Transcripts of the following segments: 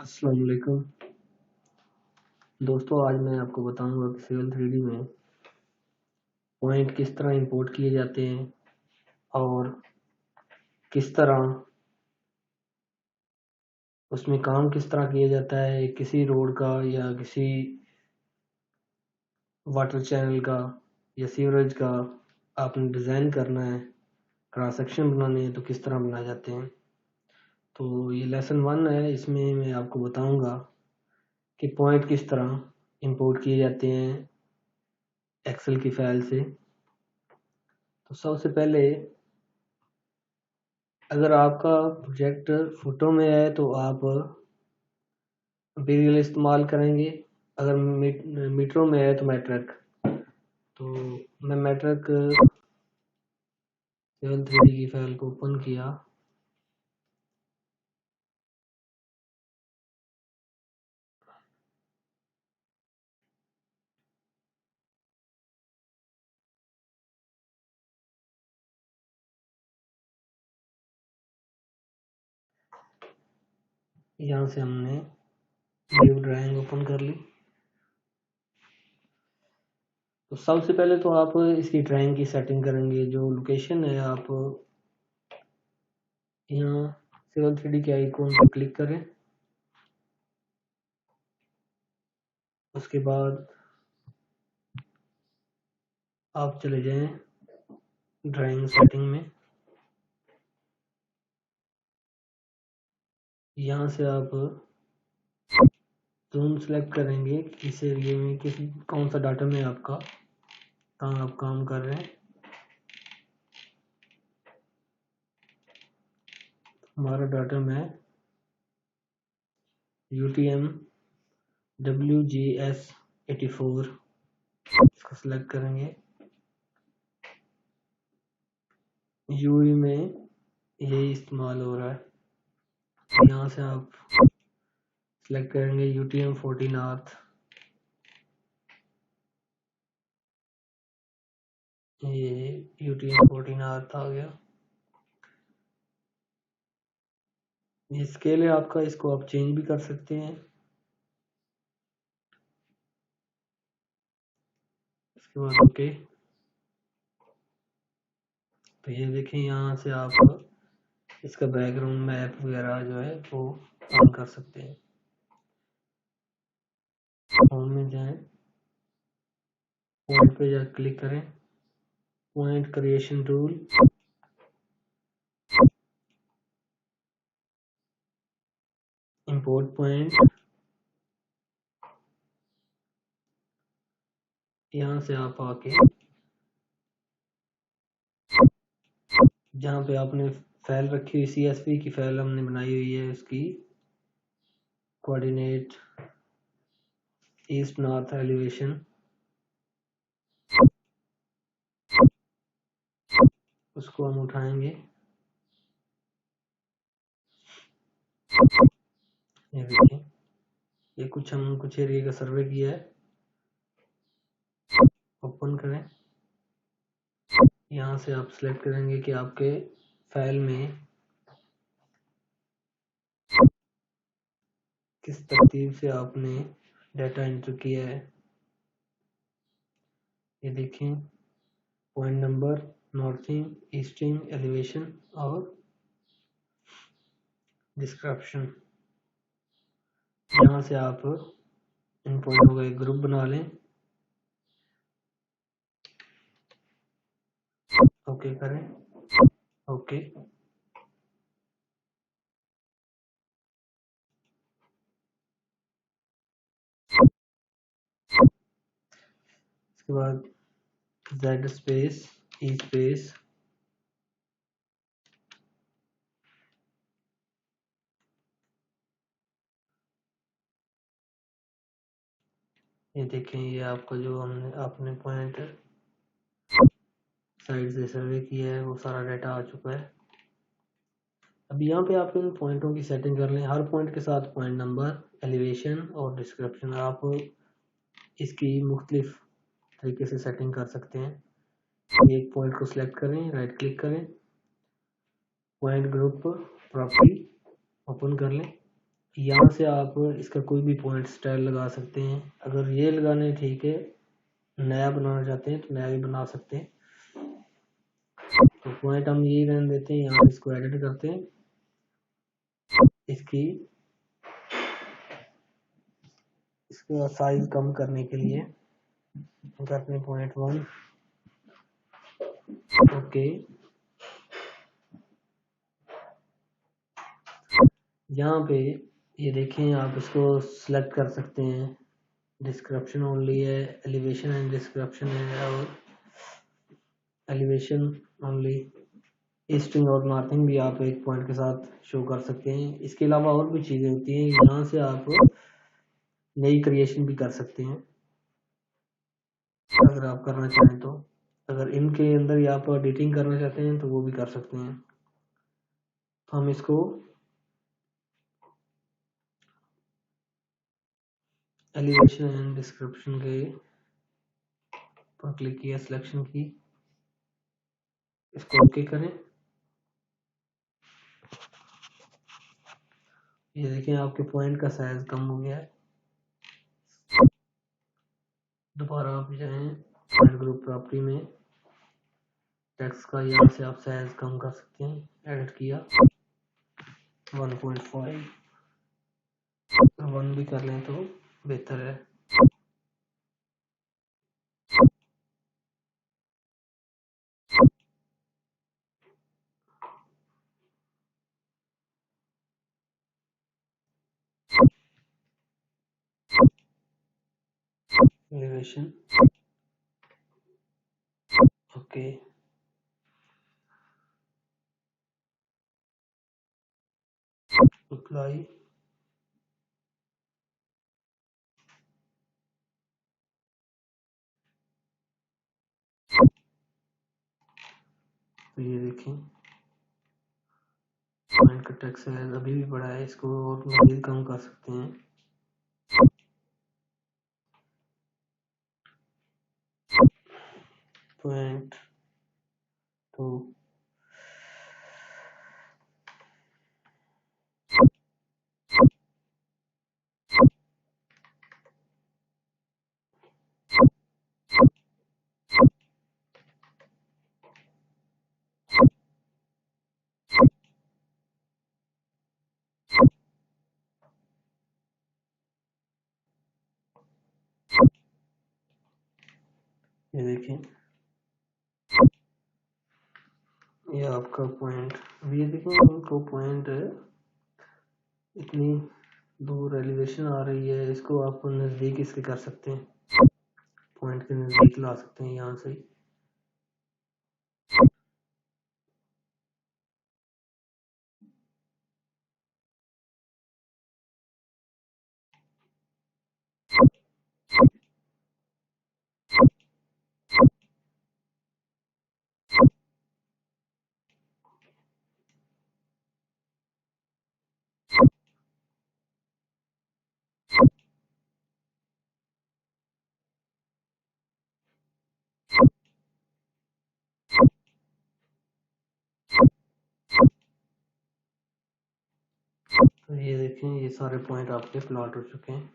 अस्सलाम वालेकुम दोस्तों, आज मैं आपको बताऊंगा कि सिविल 3D में पॉइंट किस तरह इंपोर्ट किए जाते हैं और किस तरह उसमें काम किस तरह किया जाता है। किसी रोड का या किसी वाटर चैनल का या सीवरेज का आपने डिज़ाइन करना है, क्रॉस सेक्शन बनाने हैं तो किस तरह बनाए जाते हैं। तो ये लेसन 1 है। इसमें मैं आपको बताऊंगा कि पॉइंट किस तरह इंपोर्ट किए जाते हैं एक्सेल की फाइल से। तो सबसे पहले अगर आपका प्रोजेक्ट फोटो में है तो आप इंपीरियल इस्तेमाल करेंगे, अगर मीटरों में है तो मैट्रिक। तो मैं मैट्रिक सिविल 3D की फाइल को ओपन किया। यहाँ से हमने व्यू ड्राइंग ओपन कर ली। तो सबसे पहले तो आप इसकी ड्राइंग की सेटिंग करेंगे। जो लोकेशन है, आप यहाँ सिविल 3D के आइकॉन पर क्लिक करें। उसके बाद आप चले जाएं ड्राइंग सेटिंग में। यहाँ से आप जोन सेलेक्ट करेंगे किस एरिया में, कौन सा डाटा में आपका कहाँ आप काम कर रहे हैं। हमारा डाटा में UTM WGS 84 इसको सिलेक्ट करेंगे। यूवी में यही इस्तेमाल हो रहा है। यहाँ से आप सिलेक्ट करेंगे UTM 14 आर्थ। ये UTM 14 आर्थ आ गया। ये स्केल है आपका, इसको आप चेंज भी कर सकते हैं। इसके बाद ओके। तो ये देखें, यहाँ से आप इसका बैकग्राउंड मैप वगैरह जो है वो ऑन कर सकते हैं। होम में जाएं, पॉइंट पे जाकर क्लिक करें, point creation tool, import point. यहाँ से आप आके जहाँ पे आपने फाइल रखी हुई CSV की फाइल हमने बनाई हुई है, उसकी कोऑर्डिनेट ईस्ट नॉर्थ एलिवेशन, उसको हम उठाएंगे। ये देखिए, ये कुछ एरिया का सर्वे किया है। ओपन करें। यहाँ से आप सिलेक्ट करेंगे कि आपके फाइल में किस तरतीब से आपने डाटा एंटर किया है। ये देखें, point number, northing, easting, elevation और डिस्क्रिप्शन। यहाँ से आप इन पॉइंटों का एक ग्रुप बना लें। ओके करें। ओके। इसके बाद Z स्पेस E स्पेस, ये देखें, ये आपका जो आपने पॉइंट साइड से सर्वे किया है वो सारा डाटा आ चुका है। अब यहाँ पे आप इन पॉइंटों की सेटिंग कर लें। हर पॉइंट के साथ पॉइंट नंबर, एलिवेशन और डिस्क्रिप्शन आप इसकी मुख्तलिफ तरीके से सेटिंग कर सकते हैं। एक पॉइंट को सिलेक्ट करें, राइट क्लिक करें, पॉइंट ग्रुप प्रॉपर्टी ओपन कर लें, यहाँ से आप इसका कोई भी पॉइंट स्टाइल लगा सकते हैं। अगर ये लगाने ठीक है, नया बनाना चाहते हैं तो नया भी बना सकते हैं। तो पॉइंट हम यही रहने देते हैं। यहाँ इसको एडिट करते हैं, इसका साइज कम करने के लिए करते हैं 0.1। ओके, यहाँ पे ये देखें, आप इसको सिलेक्ट कर सकते हैं। डिस्क्रिप्शन ओनली है, एलिवेशन एंड डिस्क्रिप्शन है, और एलिवेशन ओनली, ईस्टिंग और नॉर्थिंग भी आप एक पॉइंट के साथ शो कर सकते हैं। इसके अलावा और भी चीज़ें होती हैं। यहाँ से आप नई क्रिएशन भी कर सकते हैं अगर आप करना चाहें तो। अगर इनके अंदर या आप एडिटिंग करना चाहते हैं तो वो भी कर सकते हैं। तो हम इसको एलिवेशन एंड डिस्क्रिप्शन के पर क्लिक किया, सिलेक्शन की, इसको ओके करें। ये देखें, आपके पॉइंट का साइज कम हो गया है। दोबारा आप जाएं पॉइंट ग्रुप प्रॉपर्टी में, टेक्स्ट का यहाँ से आप साइज कम कर सकते हैं। एडिट किया 1.5, 1 भी कर लें तो बेहतर है। एलिवेशन ओके, अप्लाई, तो ये देखें पॉइंट का टेक्स्ट साइज अभी भी बड़ा है, इसको और मज़ीद कम कर सकते हैं। पॉइंट तो ये देखें, ये आपका पॉइंट, अब ये देखें इनको पॉइंट इतनी दूर एलिवेशन आ रही है, इसको आप नज़दीक इसके कर सकते हैं, पॉइंट के नज़दीक ला सकते हैं यहाँ से। तो ये देखें, ये सारे पॉइंट आपके प्लॉट हो चुके हैं।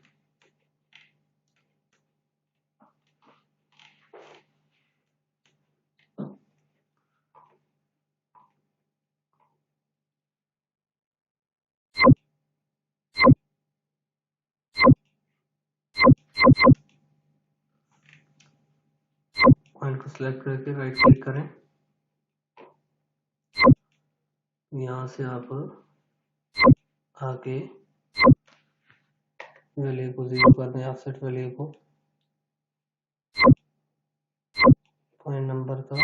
पॉइंट को सिलेक्ट करके राइट क्लिक करें, यहाँ से आप आके वैल्यू को 0 कर दें, ऑफसेट वैल्यू को पॉइंट नंबर का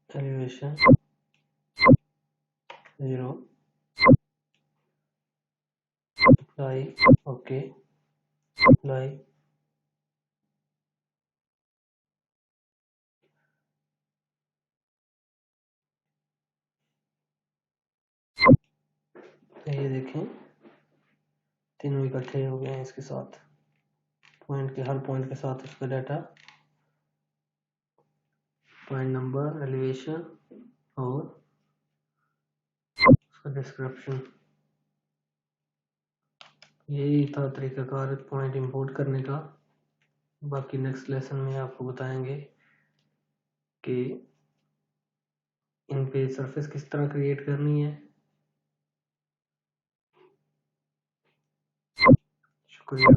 एलिवेशन 0, अप्लाई, ओके, अप्लाई, ये देखें तीनों इकट्ठे हो गए हैं इसके साथ, पॉइंट के हर पॉइंट के साथ उसका डाटा, पॉइंट नंबर, एलिवेशन, और उसका डिस्क्रिप्शन। यही था तरीकाकार पॉइंट इंपोर्ट करने का। बाकी नेक्स्ट लेसन में आपको बताएंगे कि इन पे सरफेस किस तरह क्रिएट करनी है। शुक्रिया।